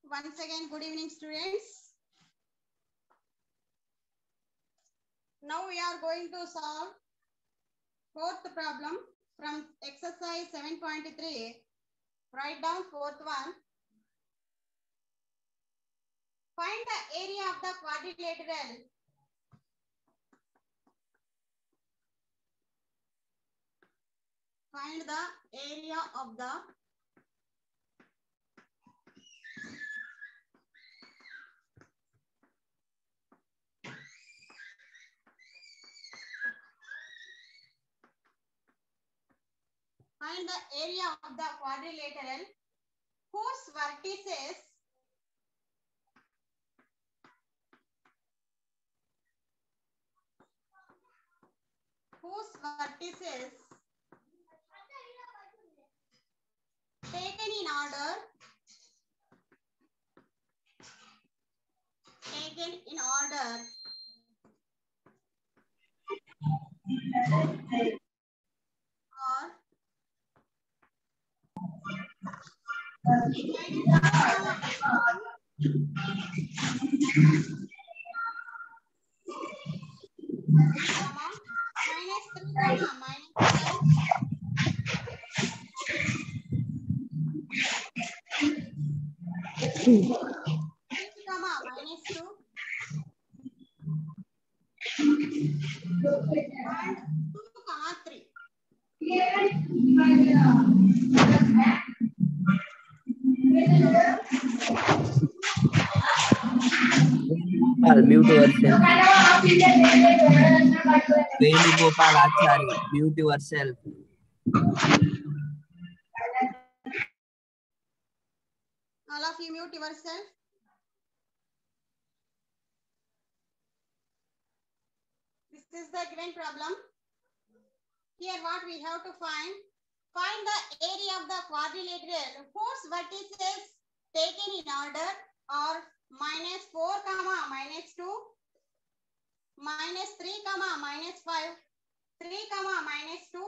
Once again, good evening, students. Now we are going to solve fourth problem from exercise 7.3. Write down fourth one. Find the area of the quadrilateral. Find the area of the quadrilateral whose vertices taken in order or minus 3, minus 5. Minus 2 and 2, 3. Mute yourself. Venugopal Achari, mute yourself. All of you mute yourself. This is the given problem. Here what we have to find the area of the quadrilateral whose vertices taken in order are minus 4, minus 2, minus 3, minus 5, 3, minus 2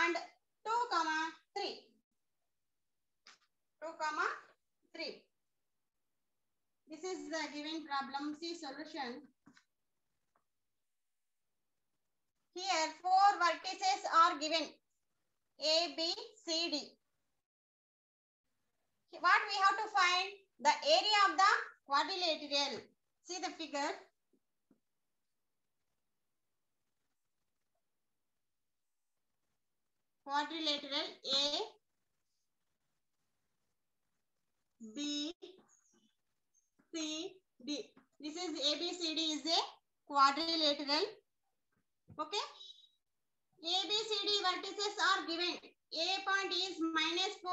and 2, 3. 2, 3. This is the given problem. See solution. Here 4 vertices are given A, B, C, D. What we have to find the area of the quadrilateral. See the figure. Quadrilateral A, B, C, D. This is ABCD is a quadrilateral. Okay. ABCD vertices are given. A point is minus 4,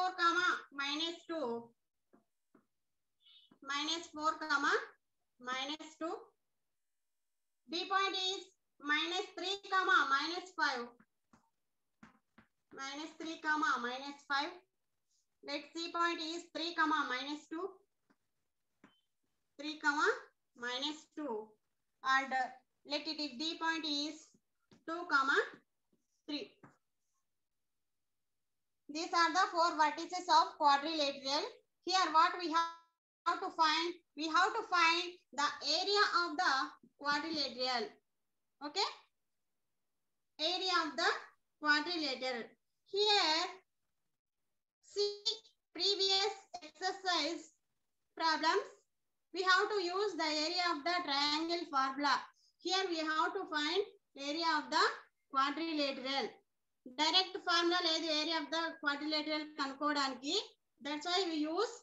minus 2. Minus 4, minus 2. B point is minus 3, minus 5. Minus 3, minus 5. Let C point is 3, minus 2. 3, minus 2. And let it if D point is 2, 3. These are the 4 vertices of quadrilateral. Here what we have to find? We have to find the area of the quadrilateral. Okay? Area of the quadrilateral. Here, see previous exercise problems. We have to use the area of the triangle formula. Here we have to find area of the quadrilateral. Direct formula ledu area of the quadrilateral kanukodaniki. That's why we use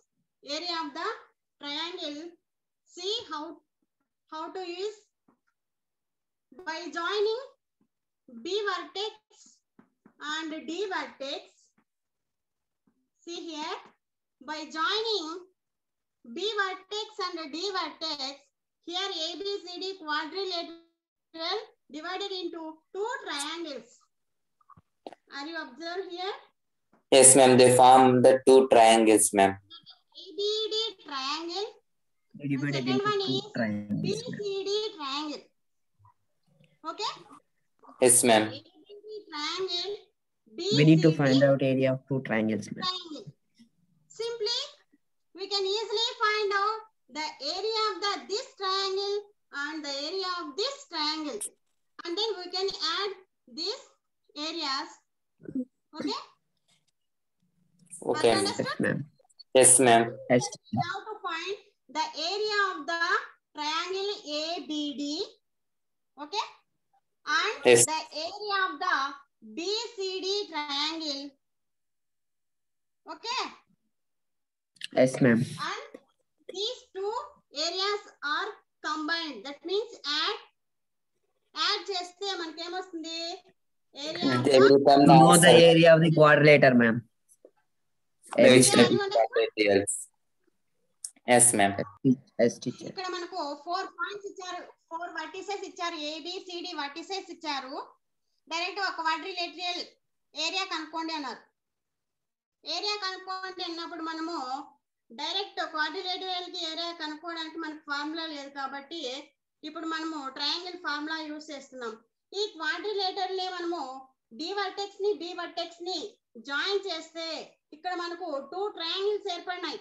area of the triangle. See how to use by joining B vertex and D vertex. See here, by joining B vertex and D vertex, here ABCD quadrilateral divided into 2 triangles. Are you observed here? Yes, ma'am. They form the 2 triangles, ma'am. ABD triangle. Divided The second into one 2 is triangles. BCD triangle. Okay? Yes, ma'am. ABD triangle. We need to BCD find out area of 2 triangles, ma'am. triangle. Simply, we can easily find out the area of this triangle and the area of this triangle, and then we can add these areas. Okay? Okay, Got ma'am. understood? Yes, ma'am. Yes, ma'am. Yes. We have to find the area of the triangle ABD. Okay? And Yes. the area of the BCD triangle. Okay? Yes, ma'am. And these two areas are combined. That means add చేస్తే మనకి ఏమొస్తుంది? Area of They the will become To know the answer. area of the quadrilateral, ma'am. Which Can ABC. anyone understand? quadrilaterals? Yes, ma'am. Yes, teacher. ఇక్కడ మనకు 4 points ఇచ్చారు, 4 vertices ఇచ్చారు, ABCD vertices ఇచ్చారు. Direct ఒక quadrilateral area కనుక్కోండి అన్నారు. Area కనుక్కోండి అన్నప్పుడు మనము డైరెక్ట్ క్వాడ్రిలేటరల్ కి ఏరియా కనుక్కోవడానికి మనకు ఫార్ములా లేదు కాబట్టి ఇప్పుడు మనము ట్రయాంగిల్ ఫార్ములా యూస్ చేస్తున్నాం. ఈ క్వాడ్రిలేటరల్ ని మనము డి వర్టెక్స్ ని బి వర్టెక్స్ ని జాయిన్ చేస్తే ఇక్కడ మనకు 2 ట్రయాంగిల్స్ ఏర్పడినాయి.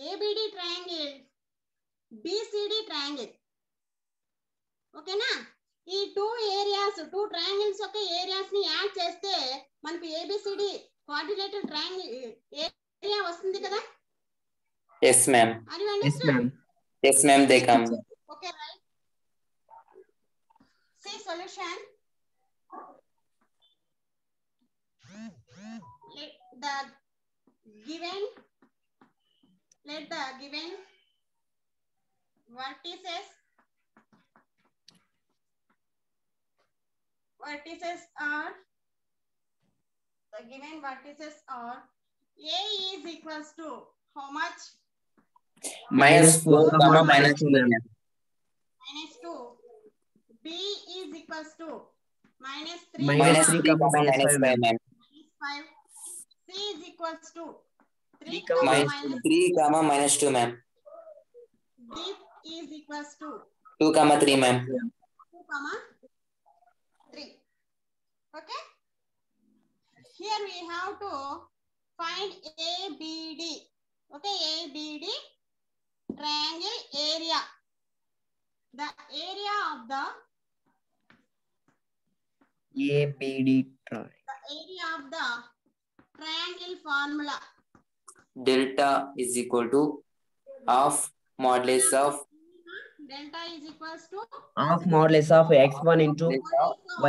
ABD triangle, BCD triangle. ఓకేనా? ఈ 2 ఏరియాస్, 2 ట్రయాంగిల్స్ యొక్క ఏరియాస్ ని యాడ్ చేస్తే మనకు ఏబిసిడి క్వాడ్రిలేటరల్ ట్రయాంగిల్ ఏరియా వస్తుంది కదా? Yes, ma'am. Are you Yes, understood? ma'am. Yes, ma'am. They come. Okay, right. See solution. Let the given vertices are the given vertices are A is equals to how much? -4, -2, ma'am. -2. B is equals to -3, -3, -3, -5, -5, ma'am. ma'am. -5. C is equals to 3, -3, -2, ma'am. D is equals to 2, 3, ma'am. 2, 3. Okay? Here we have to find ABD. Okay, ABD triangle area. The area of the ABD triangle. the area of the triangle formula. Delta is equal to half modulus of Delta is equals to Half modulus of x1 into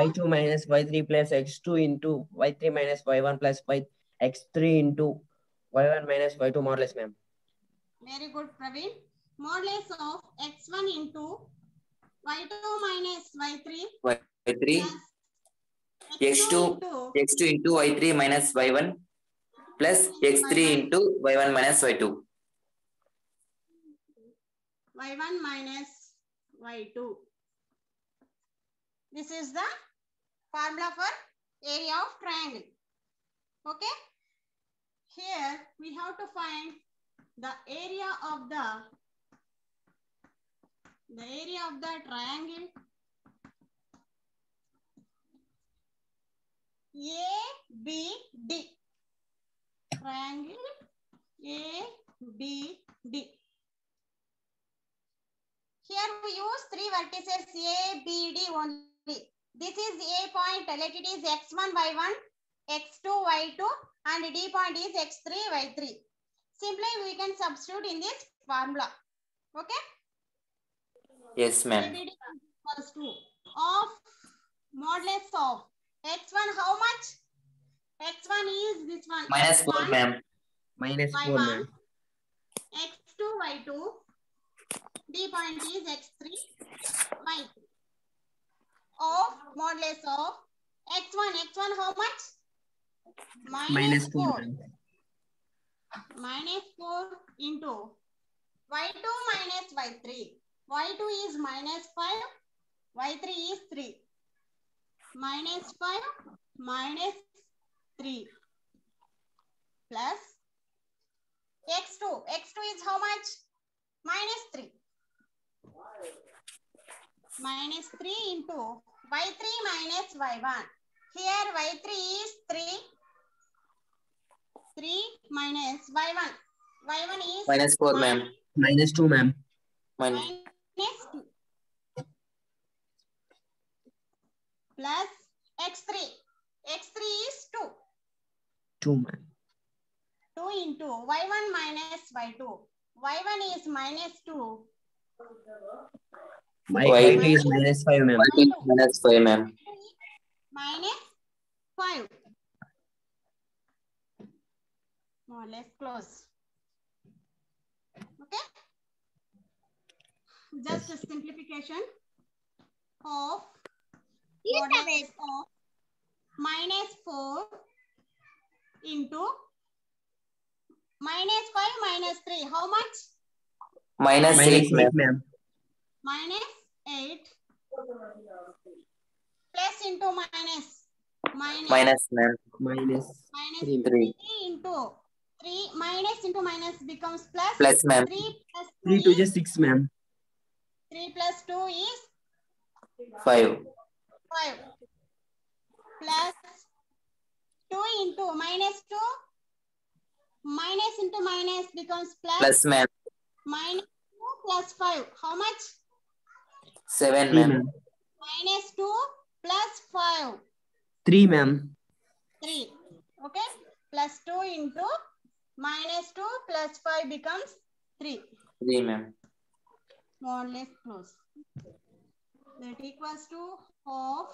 y2 minus y3 plus x2 into y3 minus y1 plus x3 into y1 minus y2 modulus, ma'am. very good, Praveen. Modulus of x1 into y2 minus y3 y3 plus x2 into y3 minus y1 plus x3 into y1 minus y2. y1 minus y2. This is the formula for area of triangle. Okay? Here we have to find the area of the triangle ABD. Triangle ABD. Here we use 3 vertices ABD only. This is A point, let it is x1, y1, x2, y2 and D point is x3, y3. Simply we can substitute in this formula. Okay? Yes, ma'am. ABD equals to of modulus of x1 how much? x1 is this one. -4, ma'am. -4, ma'am. x2, y2. D point is x3, y3. Of modulus of x1. x1 how much? -4, ma'am. -4 into y2 minus y3. y2 is -5, y3 is 3. -5 minus 3 plus x2. x2 is how much? -3. -3 into y3 minus y1. Here y3 is 3. 3 minus y1. y1 is -4, ma'am. -2, ma'am. minus minus 2 plus x3. x3 is 2. 2, ma'am. 2 into y1 minus y2. y1 is -2. Y2 is -5, ma'am. minus 5, ma'am. Minus 5. More or less close. Okay. Just a simplification of modulus of -4 into -5 minus 3. How much? Minus 8, ma'am. ma'am. -8 plus into minus. Minus, ma'am. Minus Minus 3, 3. 3 into 3 minus into minus becomes plus. Plus, ma'am. 3 plus 3 2 to is just 6, ma'am. 3 plus 2 is 5. 5 plus 2 into -2 minus into minus becomes plus. Plus, ma'am. -2 plus 5. How much? 7, 3, ma'am. ma'am. -2 plus 5. 3, ma'am. 3. Okay. Plus 2 into -2 plus 5 becomes 3. 3, ma'am. More or less close. That equals to half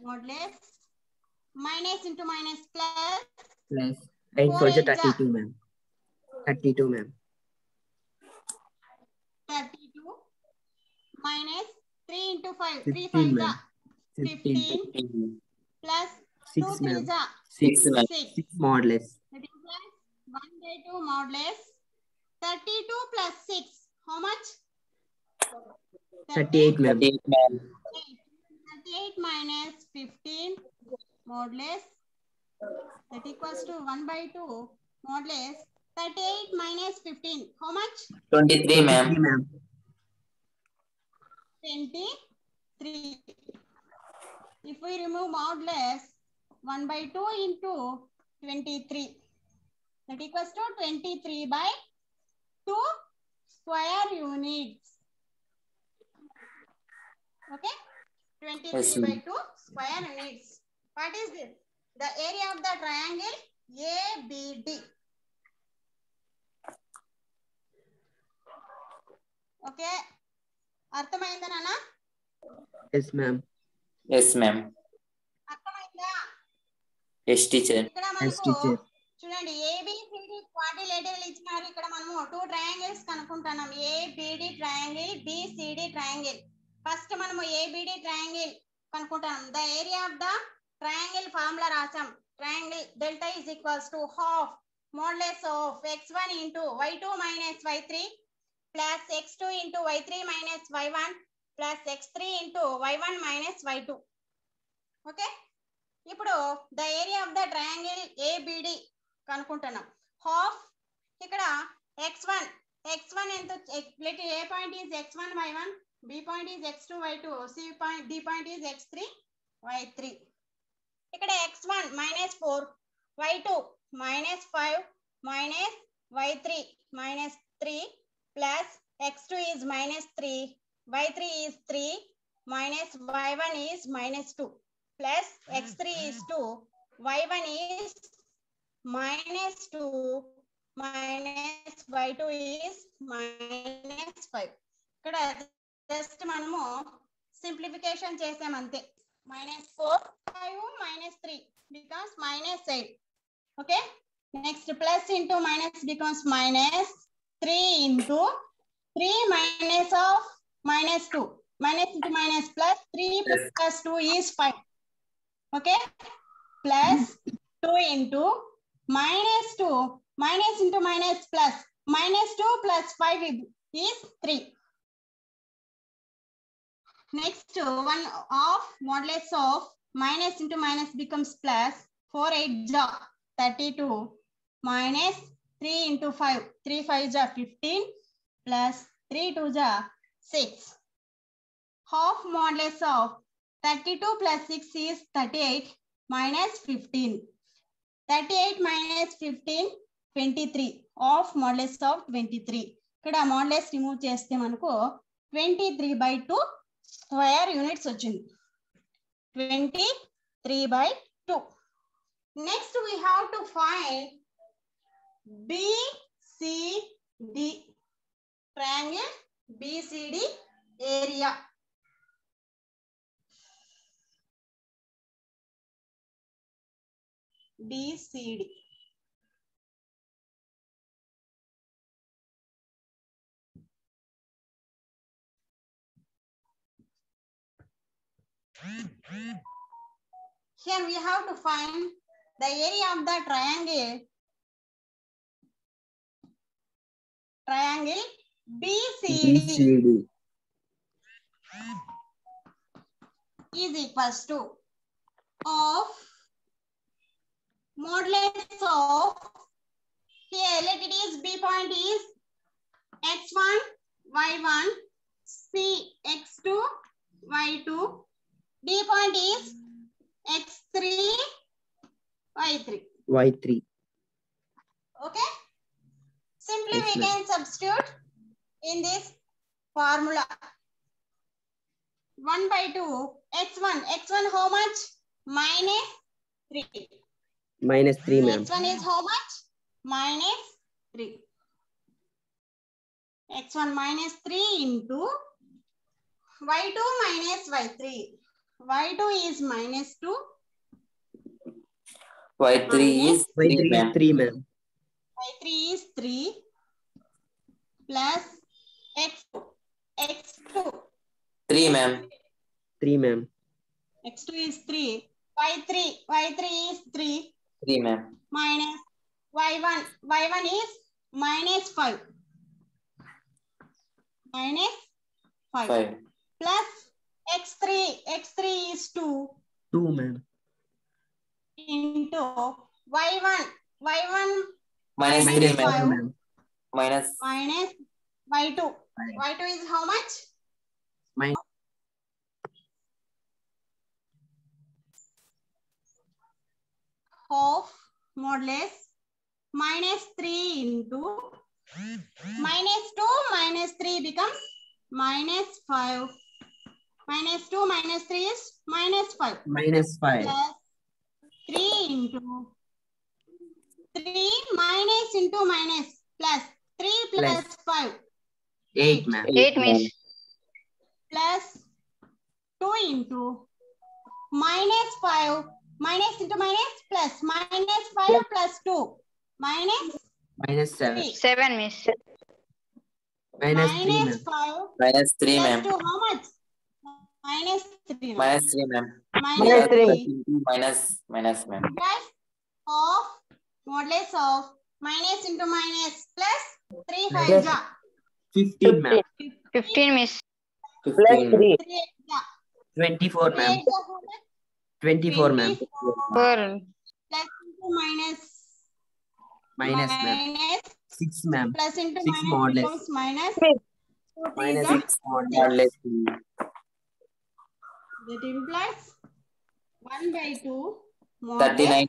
modulus minus into minus plus Plus 8 4 for the 8 ja 32, ma'am. 32, ma'am. 32 minus 3 into 5 3 15, 5 ja ma'am. 15. 15 plus 6, 2 3 ma'am. ja 6, ma'am. 6. 6 modulus. That is plus 1/2 modulus 32 plus 6. How much? 38, ma'am. 38, ma'am. 38 minus 15 modulus that equals to 1/2 modulus 38 minus 15. How much? 23, ma'am. 23, ma'am. 23. If we remove modulus 1/2 into 23, that equals to 23 by 2 square units. Okay? 23 Yes, by ma'am. 2 square units. What is this? The area of the triangle ABD. Okay? అర్థమైందా నాన్న? Yes, ma'am. Yes, ma'am. అర్థమైందా? Yes, teacher. ఇక్కడ Yes, మనకు teacher. చూడండి ABCD quadrilateral ఇచ్చినారు. ఇక్కడ మనము 2 triangles కనుక్కుంటున్నాం. ABD triangle, BCD triangle. First మనము ABD ట్రయాంగిల్ కనుక్కుంటాం. The area of the triangle formula రాసాం. Triangle delta is equals to half modulus of x1 into y2 minus y3 plus x2 into y3 minus y1 plus x3 into y1 minus y2. Okay, ఇప్పుడు the area of the triangle ABD కనుక్కుంటున్నాం. Half ఇక్కడ x1 ఎంత, A point is x1 y1, b point is x2 y2, d point is x3 y3. ఇక్కడ x1 -4, y2 -5 minus y3 -3 plus x2 is -3, y3 is 3 minus y1 is -2 plus x3 is 2, y1 is -2 minus y2 is -5. ఇక్కడ just మనము simplification చేసాం అంతే. -4 5 -3 becomes -8. okay, next plus into minus becomes -3 into 3 minus of -2, minus into minus plus 3 plus 2 is 5. okay, plus 2 into -2, minus into minus plus -2 plus 5 is 3. Next one of modulus of minus into minus becomes plus. 4 8 ja 32 minus 3 into 5, 3 5 ja 15 plus 3 2 ja 6. Half modulus of 32 plus 6 is 38 minus 15. 38 minus 15 23. Half modulus of 23. ఇక్కడ modulus remove చేస్తే మనకు 23/2 square units వచ్చింది. 23/2. Next we have to find BCD, triangle BCD area. BCD. Here we have to find the area of the triangle BCD is equals to of modulus of, here let it is B point is x1 y1, C x2 y2, D point is x3 y3. Okay, simply we can substitute in this formula. 1/2 x1 how much? -3. -3 ma'am. x1 is how much? -3. x1 -3 into y2 -y3. y2 is -2. y3 is 3 ma'am. 3 ma'am. y3 is 3 plus x2 3 ma'am. 3 ma'am. x2 is 3. y3 is 3 3 ma'am. minus y1 is -5. -5 5 plus x3 is 2 ma'am. into y1 -3 5 ma'am. Minus minus y2 is how much? Half modulus -3 into -2 -3 becomes -5. -2 -3 is -5. -5. Plus 3 into 3 minus into minus plus 3 plus 5. 8 ma'am. 8 miss. Plus 2 into -5. Minus into minus plus -5 plus 2. -7. -3. 7 miss. -3 ma'am. -3 plus ma'am. 2 how much? -3. -3 ma'am. -3. Minus ma'am. Plus of modulus of minus into minus plus 3 5 ja. 15 ma'am. 15 miss. 15 3 ja. 24 ma'am. 3 ja how much? 24 ma'am. 4. Plus into minus. Minus ma'am. Minus 6 ma'am. plus into 6 minus modulus. becomes minus. Minus 6 6 modulus. modulus. That implies 1/2 39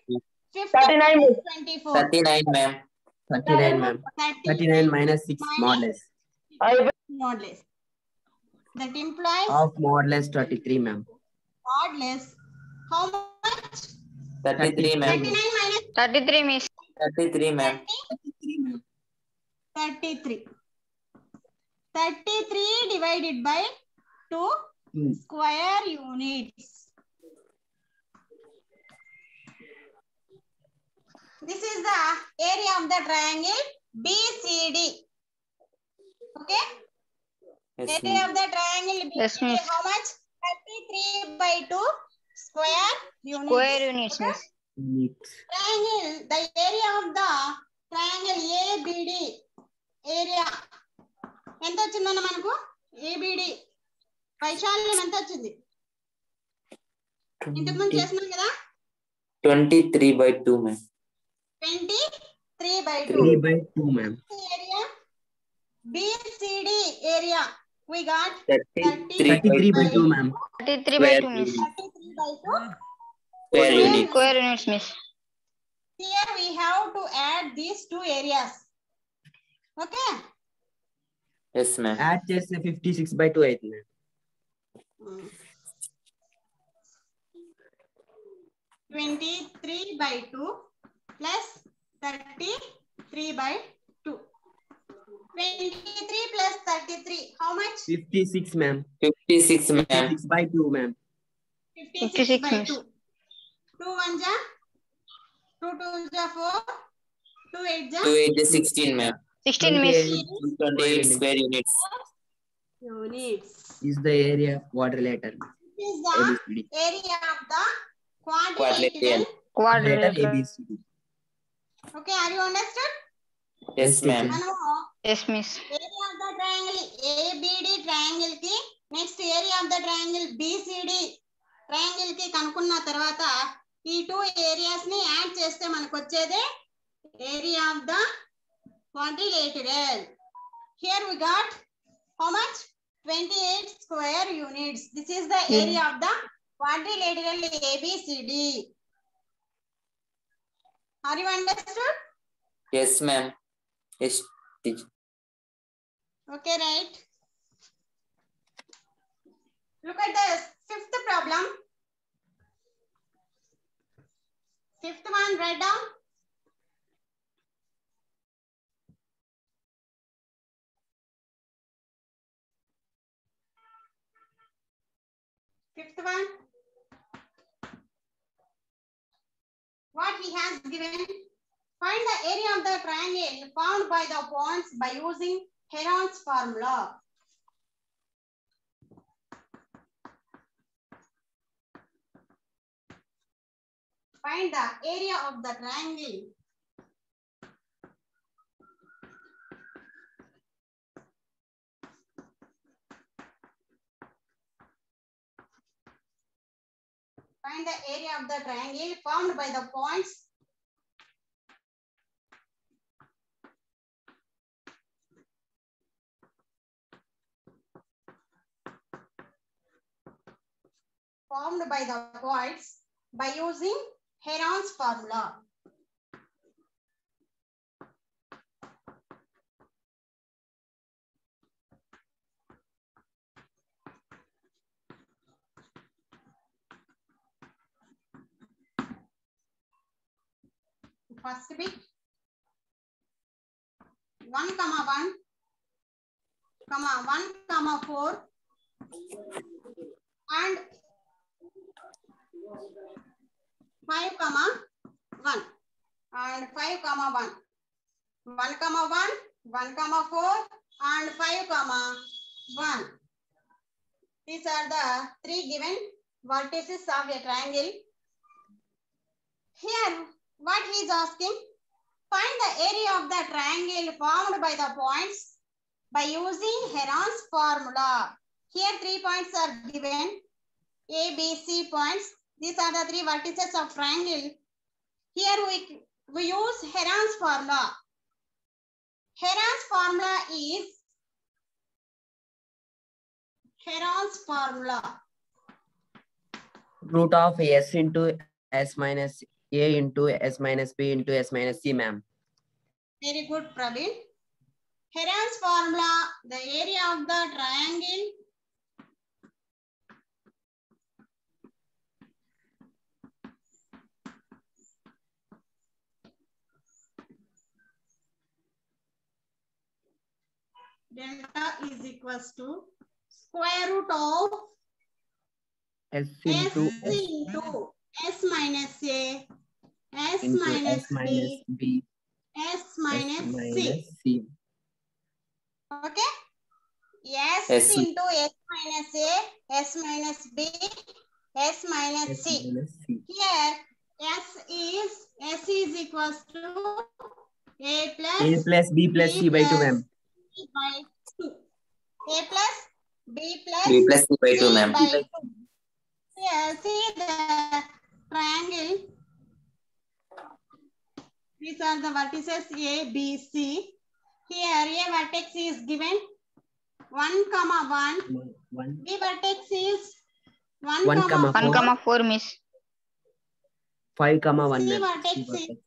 39 50 24. 39 ma'am. 39 ma'am. 39 minus 6 modulus. Modulus. That implies Of modulus 33 ma'am. modulus how much? 33 ma'am. 39 minus 33 miss. 33 ma'am. 33. 33 divided by 2 square units. This is the area of the triangle BCD. Okay? Yes, Area ma'am. of the triangle BCD Yes, miss. how much? 33/2 square units. Square units Okay? miss. Triangle, the area of the triangle ABD area ఎంత వచ్చిందన్న మనకు? ABD వైశాల్యం ఎంత వచ్చింది? ఇంతకు ముందు చేస్తున్నాం కదా? 23/2 ma'am. 23/2. 3/2 ma'am. Area BCD area we got 33/2 ma'am. 33/2 miss. 33/2 Square unit. Square units miss. Here we have to add these two areas. Okay. Yes, ma'am. Add చేస్తే 56/2 అవుతుంది. 23/2 plus 33/2. 23 plus 33. How much? 56, ma'am. 56, ma'am. 56/2, ma'am. 56/2. 2 1 ja, 2 2 ja 4, 2 8 ja 2 8 is 16, ma'am. 16, miss. 28 square units. units. Is the area of quadrilateral. This is the ABCD. area of the quadrilateral. Quadrilateral. Quadrilateral Quadrilateral. ABCD. Okay, are you understood? Yes, ma'am. Yes, miss. Area of the triangle ABD triangle ki next area of the triangle BCD triangle ki కనుక్కున్న తర్వాత ఈ two areas ని add చేస్తే మనకు వచ్చేదే area of the quadrilateral. Here we got how much? 28 square units. This is the area of the quadrilateral ABCD. Are you understood? Yes, ma'am. Yes, teacher. Okay, right. Look at the fifth problem. Fifth one, write down. Fifth one. What he has given. Find the area of the triangle found by the points by using Heron's formula. Find the area of the triangle. Find the area of the triangle found by the points formed by the points by using Heron's formula. First bit 1, 1, 1, 4 and 5, 1 and 5, 1. 1, 1, 1, 4 and 5, 1. These are the three given vertices of a triangle. Here, what he is asking, find the area of the triangle formed by the points by using Heron's formula. Here, 3 points are given, A, B, C points. These are the three vertices of triangle. Here we use Heron's formula. Heron's formula is Root of S into S minus A into S minus B into S minus C, ma'am. Very good, Praveen. Heron's formula, the area of the triangle delta is equals to square root of S into S minus A, S into minus S minus B, B, S minus C. C. Okay? S S. into S minus A, S minus B, S minus S C. minus C. Here, S is equals to A plus A plus B plus C by 2, ma'am. C by 2. A plus B plus B plus C by 2, ma'am. by 2. Here, see the triangle. These are the vertices A, B, C. Here, A vertex is given 1, 1. B vertex is 1, 1, 4. 1, 4, miss. 5, 1. C ma'am. vertex C is vertex.